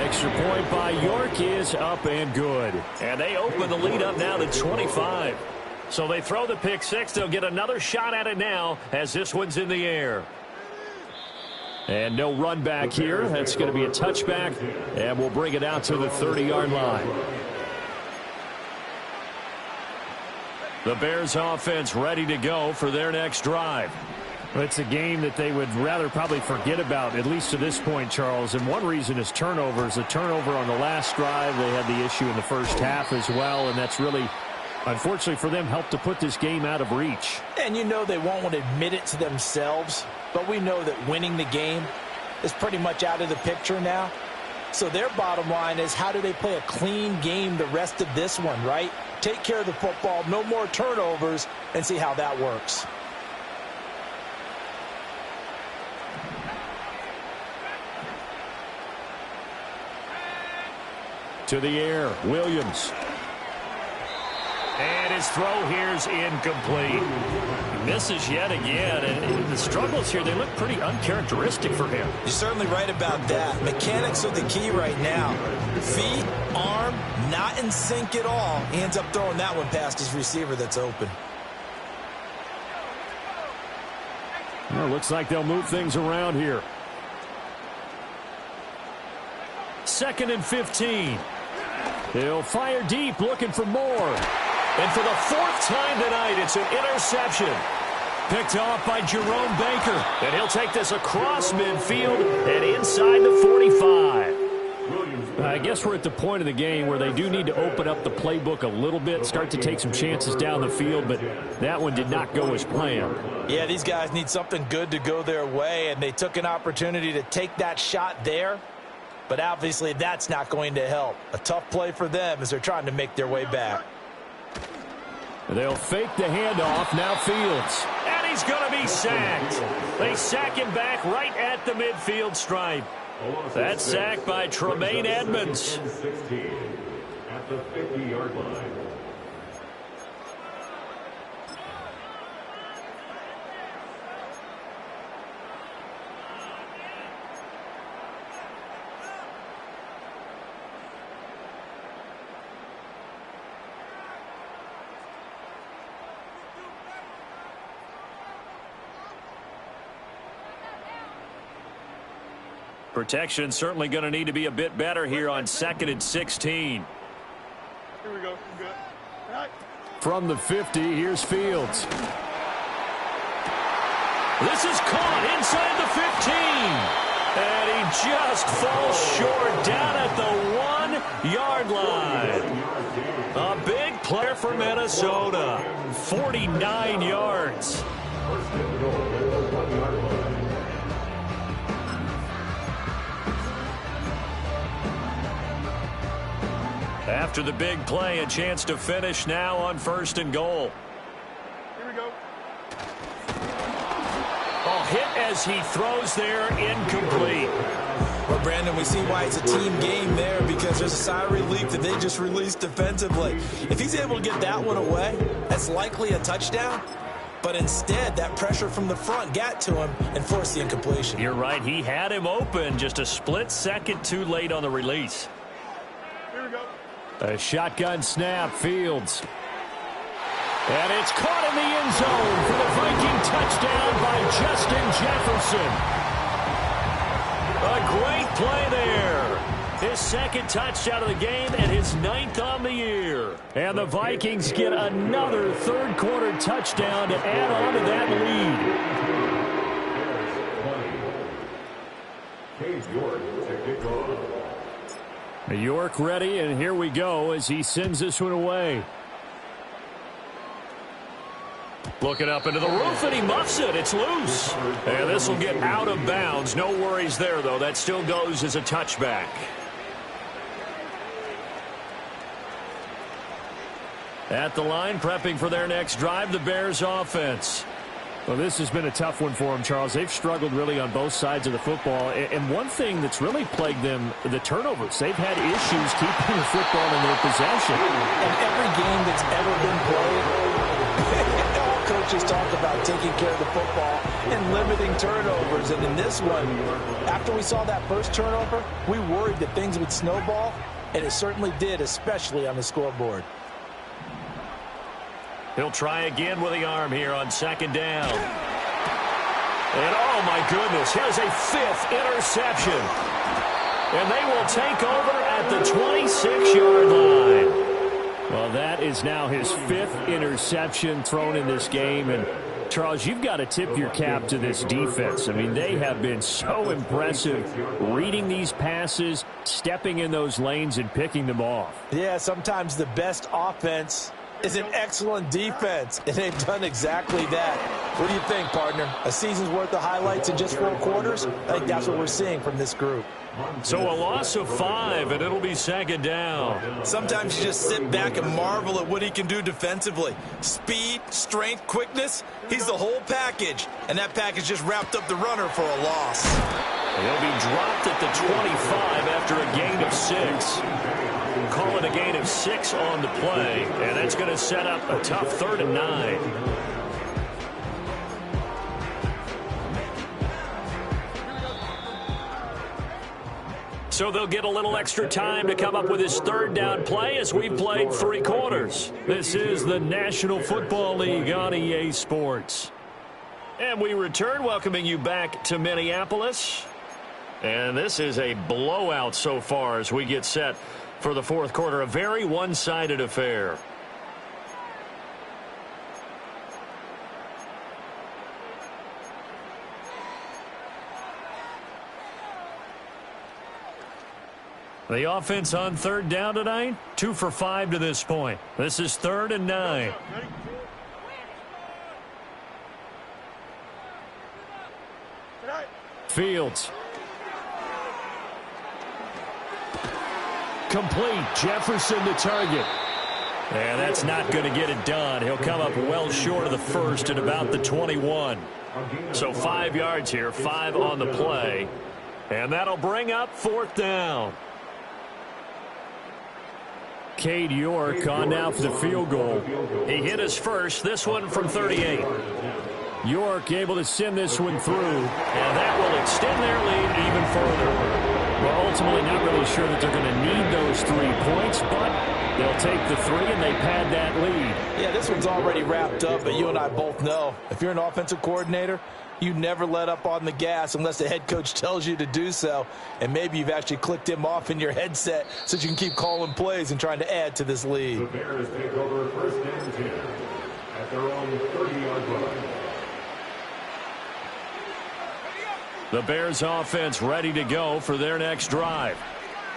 Extra point by York is up and good. And they open the lead up now to 25. So they throw the pick 6. They'll get another shot at it now as this one's in the air. And no run back here. That's going to be a touchback. And we'll bring it out to the 30-yard line. The Bears offense ready to go for their next drive. It's a game that they would rather probably forget about, at least to this point, Charles. And one reason is turnovers. A turnover on the last drive. They had the issue in the first half as well, and that's really, unfortunately for them, helped to put this game out of reach. And you know they won't want to admit it to themselves, but we know that winning the game is pretty much out of the picture now. So their bottom line is, how do they play a clean game the rest of this one, right? Take care of the football, no more turnovers, and see how that works. To the air, Williams. And his throw here's incomplete. He misses yet again, and the struggles here, they look pretty uncharacteristic for him. You're certainly right about that. Mechanics are the key right now. Feet, arm, not in sync at all. He ends up throwing that one past his receiver that's open. Well, looks like they'll move things around here. 2nd and 15. They'll fire deep, looking for more. And for the 4th time tonight, it's an interception. Picked off by Jerome Baker. And he'll take this across midfield and inside the 45. I guess we're at the point of the game where they do need to open up the playbook a little bit, start to take some chances down the field, but that one did not go as planned. Yeah, these guys need something good to go their way, and they took an opportunity to take that shot there. But obviously that's not going to help. A tough play for them as they're trying to make their way back. They'll fake the handoff. Now Fields. And he's going to be sacked. They sack him back right at the midfield stripe. That's sacked by Tremaine Edmonds. 16 at the 50-yard line. Protection certainly going to need to be a bit better here on 2nd and 16. Here we go. Good. All right. From the 50, here's Fields. This is caught inside the 15. And he just falls short down at the 1-yard line. A big player for Minnesota. 49 yards. After the big play, a chance to finish now on 1st and goal. Here we go. A hit as he throws there, incomplete. Well, Brandon, we see why it's a team game there, because there's a sigh of relief that they just released defensively. If he's able to get that one away, that's likely a touchdown. But instead, that pressure from the front got to him and forced the incompletion. You're right. He had him open, just a split second too late on the release. Here we go. A shotgun snap, Fields. And it's caught in the end zone for the Viking touchdown by Justin Jefferson. A great play there. His 2nd touchdown of the game and his 9th on the year. And the Vikings get another 3rd quarter touchdown to add on to that lead. Cade York to kick off. York ready, and here we go as he sends this one away. Looking up into the roof, and he muffs it. It's loose. And this will get out of bounds. No worries there, though. That still goes as a touchback. At the line, prepping for their next drive, the Bears offense. Well, this has been a tough one for them, Charles. They've struggled really on both sides of the football. And one thing that's really plagued them, the turnovers. They've had issues keeping the football in their possession. In every game that's ever been played, all coaches talk about taking care of the football and limiting turnovers. And in this one, after we saw that first turnover, we worried that things would snowball, and it certainly did, especially on the scoreboard. He'll try again with the arm here on 2nd down. And oh my goodness, here's a 5th interception. And they will take over at the 26-yard line. Well, that is now his 5th interception thrown in this game. And Charles, you've got to tip your cap to this defense. I mean, they have been so impressive reading these passes, stepping in those lanes, and picking them off. Yeah, sometimes the best offense is an excellent defense, and they've done exactly that. What do you think, partner? A season's worth of highlights in just 4 quarters? I think that's what we're seeing from this group. So a loss of 5, and it'll be second down. Sometimes you just sit back and marvel at what he can do defensively. Speed, strength, quickness, he's the whole package. And that package just wrapped up the runner for a loss. He'll be dropped at the 25 after a gain of 6. Call it a gain of 6 on the play, and that's going to set up a tough 3rd and 9. So they'll get a little extra time to come up with his 3rd down play as we've played 3 quarters. This is the National Football League on EA Sports. And we return, welcoming you back to Minneapolis. And this is a blowout so far as we get set for the 4th quarter. A very one-sided affair. The offense on 3rd down tonight, 2 for 5 to this point. This is 3rd and 9. Fields. Complete. Jefferson to target. And that's not going to get it done. He'll come up well short of the 1st at about the 21. So 5 yards here, 5 on the play. And that'll bring up 4th down. Cade York on now for the field goal. He hit his first, this one from 38. York able to send this one through, and that will extend their lead even further. Well, ultimately not really sure that they're going to need those 3 points, but they'll take the 3 and they pad that lead. Yeah, this one's already wrapped up, but you and I both know if you're an offensive coordinator, you never let up on the gas unless the head coach tells you to do so. And maybe you've actually clicked him off in your headset so you can keep calling plays and trying to add to this lead. The Bears take over 1st and 10 at their own 30-yard line. The Bears offense ready to go for their next drive.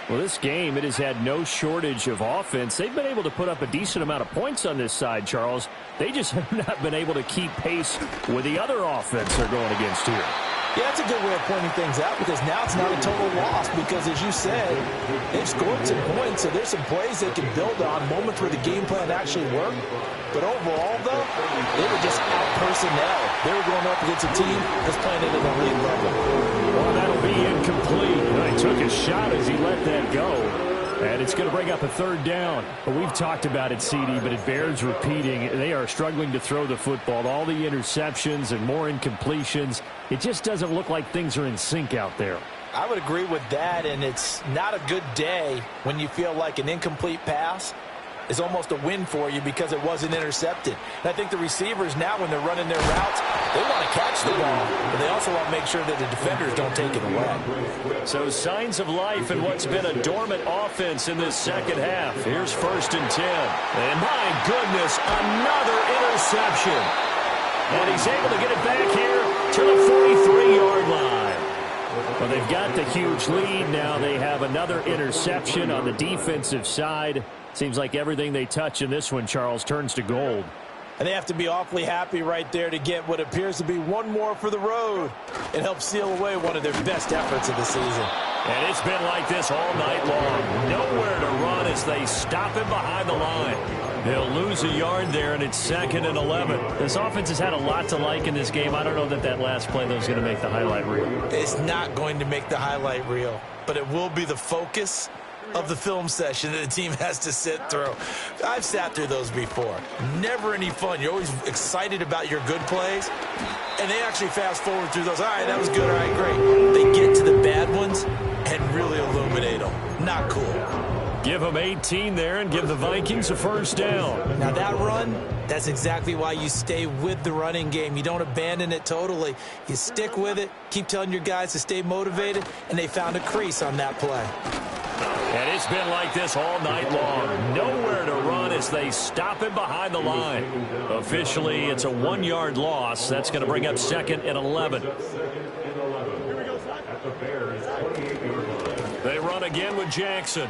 Well, this game, it has had no shortage of offense. They've been able to put up a decent amount of points on this side, Charles. They just have not been able to keep pace with the other offense they're going against here. Yeah, that's a good way of pointing things out because now it's not a total loss because, as you said, they've scored some points, so there's some plays they can build on, moments where the game plan actually worked. But overall, though, they were just out-personnel. They were going up against a team that's playing at an elite level. Well, that'll be incomplete. He took a shot as he let that go. And it's going to bring up a 3rd down. But we've talked about it, CD, but it bears repeating. They are struggling to throw the football. All the interceptions and more incompletions. It just doesn't look like things are in sync out there. I would agree with that, and it's not a good day when you feel like an incomplete pass is almost a win for you because it wasn't intercepted. And I think the receivers now, when they're running their routes, they want to catch the ball, but they also want to make sure that the defenders don't take it away. So signs of life in what's been a dormant offense in this 2nd half. Here's 1st and 10. And my goodness, another interception. And he's able to get it back here to the 43-yard line. Well, they've got the huge lead. Now they have another interception on the defensive side. Seems like everything they touch in this one, Charles, turns to gold. And they have to be awfully happy right there to get what appears to be one more for the road and help seal away one of their best efforts of the season. And it's been like this all night long. Nowhere to run as they stop him behind the line. They'll lose a yard there, and it's 2nd and 11. This offense has had a lot to like in this game. I don't know that that last play, though, is going to make the highlight reel. It's not going to make the highlight reel, but it will be the focus of the film session that the team has to sit through. I've sat through those before. Never any fun. You're always excited about your good plays, and they actually fast forward through those. All right, that was good. All right, great. They get to the bad ones and really illuminate them. Not cool. Give them 18 there and give the Vikings a 1st down. Now that run, that's exactly why you stay with the running game. You don't abandon it totally. You stick with it, keep telling your guys to stay motivated, and they found a crease on that play. And it's been like this all night long. Nowhere to run as they stop him behind the line. Officially, it's a 1-yard loss. That's going to bring up 2nd and 11. They run again with Jackson.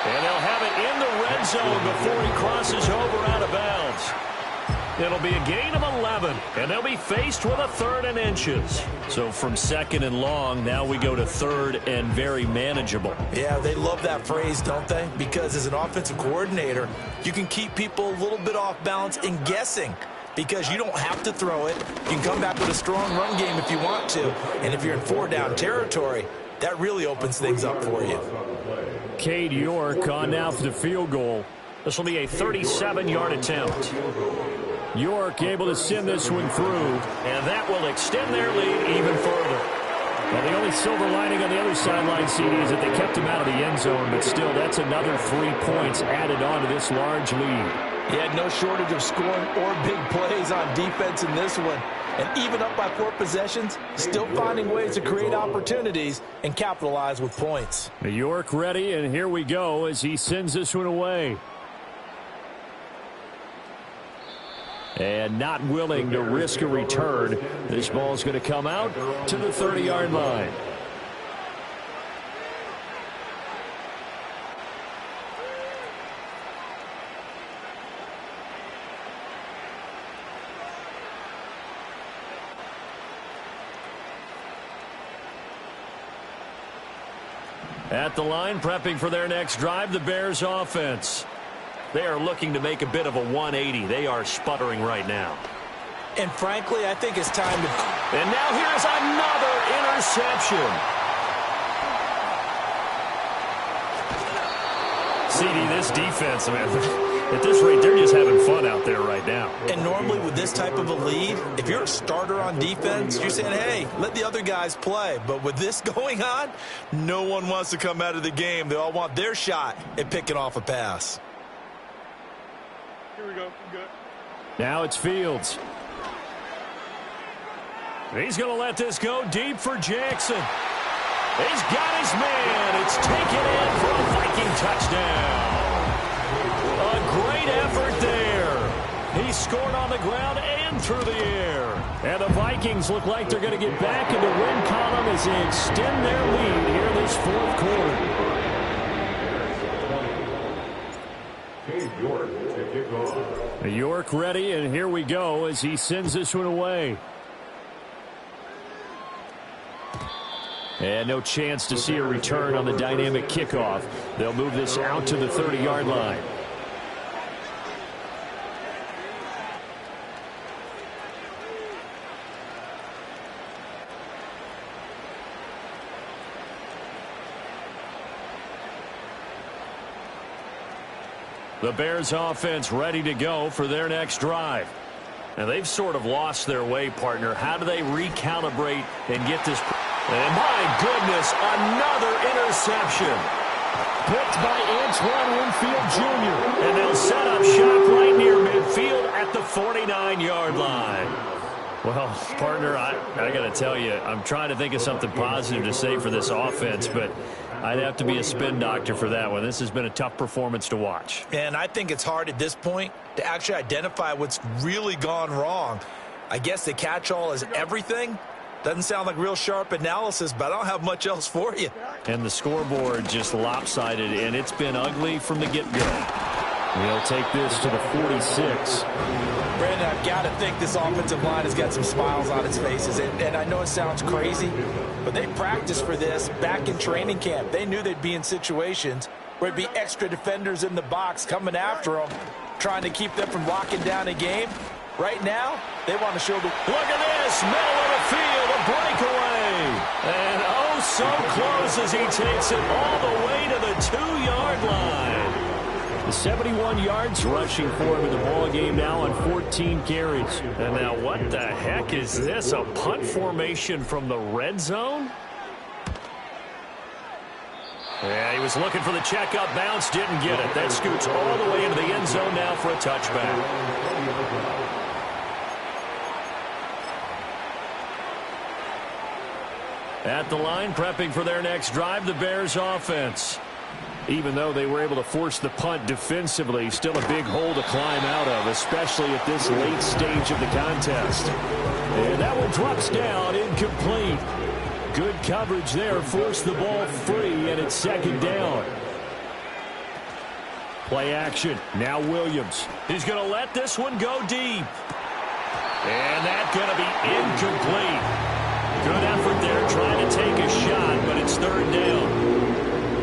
And they'll have it in the red zone before he crosses over out of bounds. It'll be a gain of 11, and they'll be faced with a 3rd and inches. So from 2nd and long, now we go to 3rd and very manageable. Yeah, they love that phrase, don't they? Because as an offensive coordinator, you can keep people a little bit off balance and guessing because you don't have to throw it. You can come back with a strong run game if you want to. And if you're in 4-down territory, that really opens things up for you. Cade York on now for the field goal. This will be a 37-yard attempt. York able to send this one through. And that will extend their lead even further. Well, the only silver lining on the other sideline, CD, is that they kept him out of the end zone. But still, that's another 3 points added on to this large lead. He had no shortage of scoring or big plays on defense in this one. And even up by 4 possessions, still finding ways to create opportunities and capitalize with points. York ready, and here we go as he sends this one away. And not willing to risk a return. This ball's going to come out to the 30-yard line. At the line, prepping for their next drive, the Bears offense. They are looking to make a bit of a 180. They are sputtering right now. And frankly, I think it's time to... And now here's another interception. CD, this defense, man, at this rate, they're just having fun out there right now. And normally with this type of a lead, if you're a starter on defense, you're saying, hey, let the other guys play. But with this going on, no one wants to come out of the game. They all want their shot at picking off a pass. Here we go. Good. Now it's Fields. He's going to let this go deep for Jackson. He's got his man. It's taken in for a Viking touchdown. A great effort there. He scored on the ground and through the air. And the Vikings look like they're going to get back in the win column as they extend their lead here this 4th quarter. York ready, and here we go as he sends this one away. And no chance to see a return on the dynamic kickoff. They'll move this out to the 30-yard line. The Bears offense ready to go for their next drive. And they've sort of lost their way, partner. How do they recalibrate and get this? And my goodness, another interception. Picked by Antoine Winfield Jr. And they'll set up shop right near midfield at the 49-yard line. Well, partner, I got to tell you, I'm trying to think of something positive to say for this offense, but I'd have to be a spin doctor for that one. This has been a tough performance to watch. And I think it's hard at this point to actually identify what's really gone wrong. I guess the catch-all is everything. Doesn't sound like real sharp analysis, but I don't have much else for you. And the scoreboard just lopsided, and it's been ugly from the get-go. We'll take this to the 46. Brandon, I've got to think this offensive line has got some smiles on its faces. And I know it sounds crazy, but they practiced for this back in training camp. They knew they'd be in situations where there'd be extra defenders in the box coming after them, trying to keep them from locking down a game. Right now, they want to show the... Look at this, middle of the field, a breakaway. And oh, so close as he takes it all the way to the 2-yard line. 71 yards rushing for him in the ball game now on 14 carries. And now what the heck is this? A punt formation from the red zone? Yeah, he was looking for the checkup bounce, didn't get it. That scoots all the way into the end zone now for a touchback. At the line, prepping for their next drive, the Bears offense. Even though they were able to force the punt defensively, still a big hole to climb out of, especially at this late stage of the contest. And that one drops down, incomplete. Good coverage there, forced the ball free, and it's second down. Play action, now Williams. He's going to let this one go deep. And that's going to be incomplete. Good effort there trying to take a shot, but it's third down.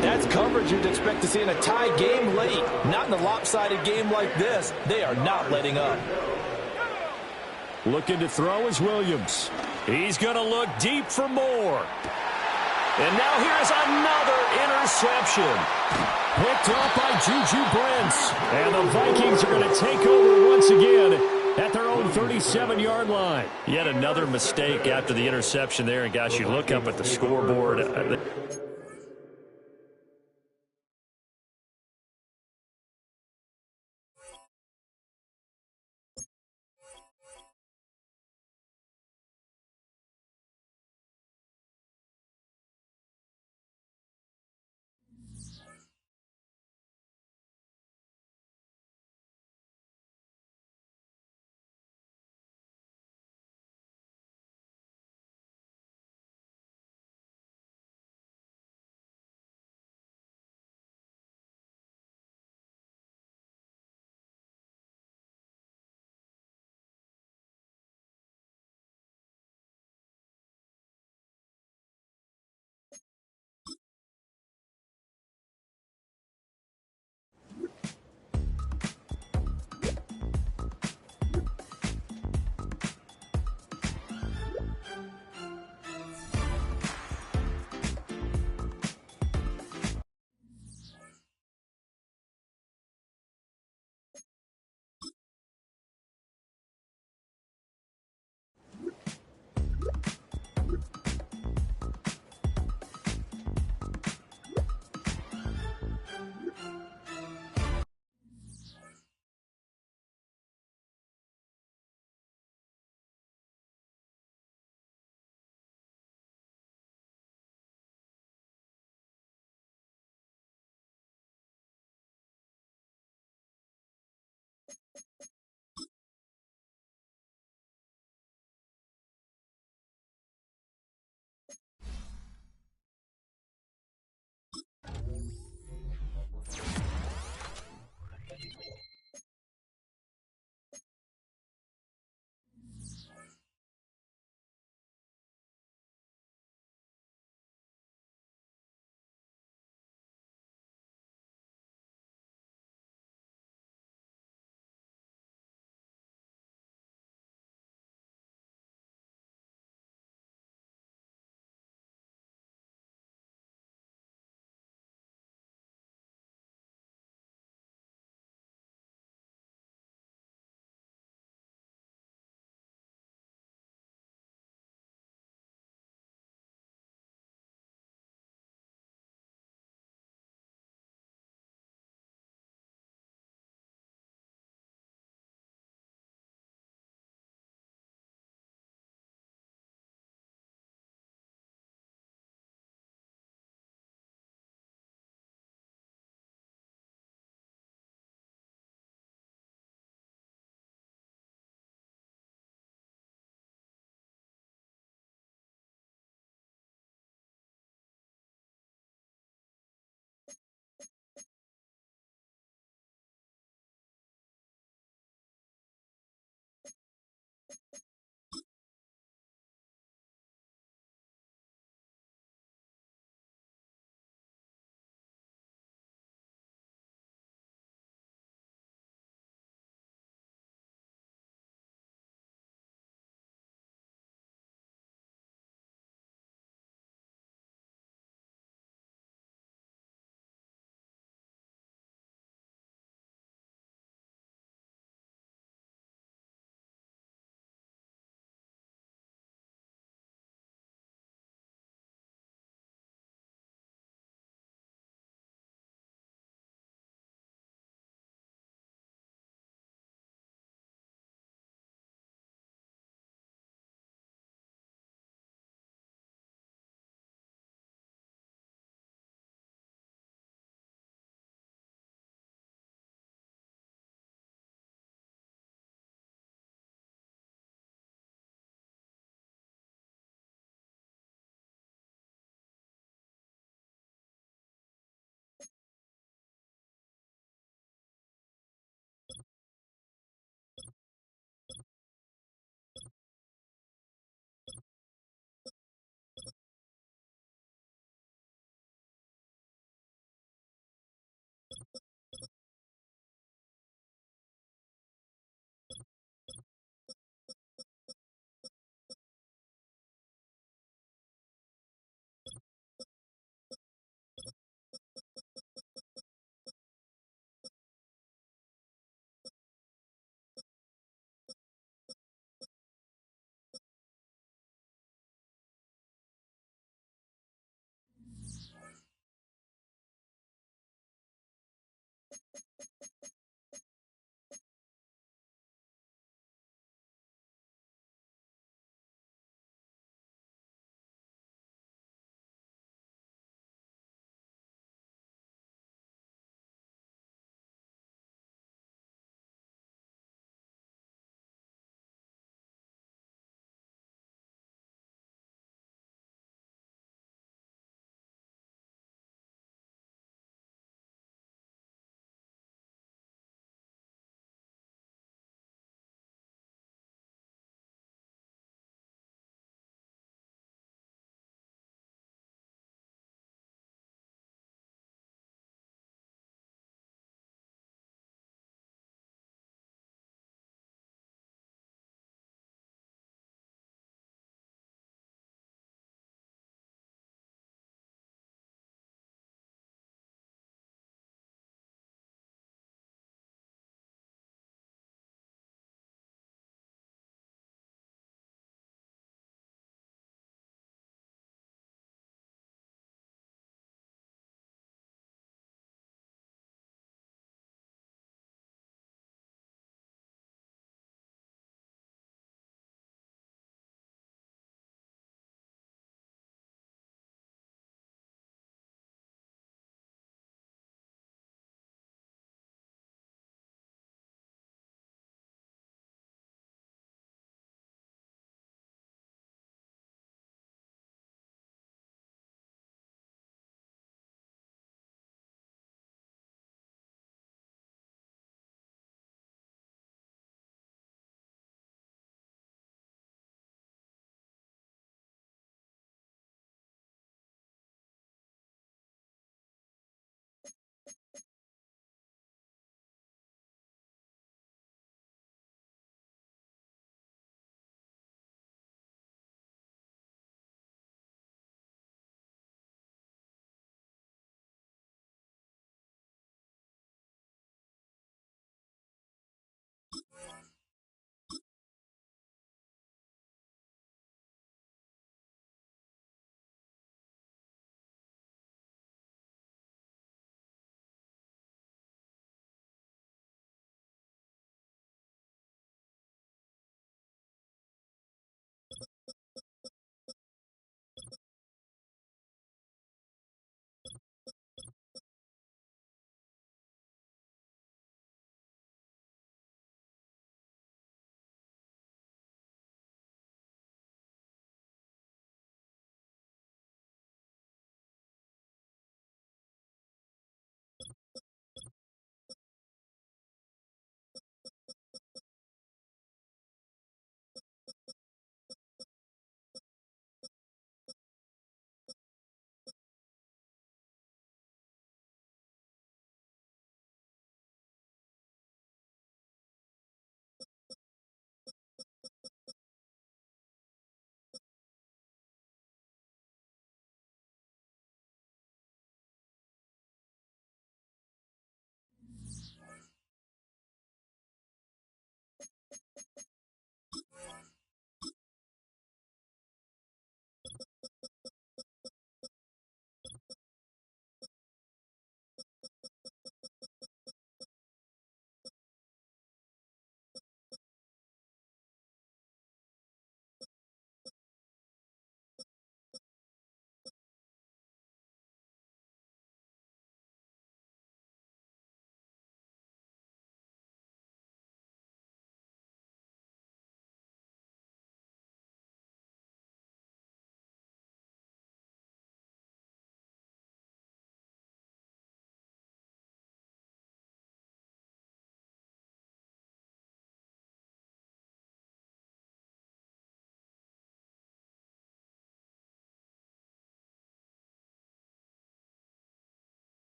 That's coverage you'd expect to see in a tie game late. Not in a lopsided game like this. They are not letting up. Looking to throw is Williams. He's going to look deep for more. And now here's another interception. Picked off by Juju Brents. And the Vikings are going to take over once again at their own 37-yard line. Yet another mistake after the interception there. And, gosh, you look up at the scoreboard.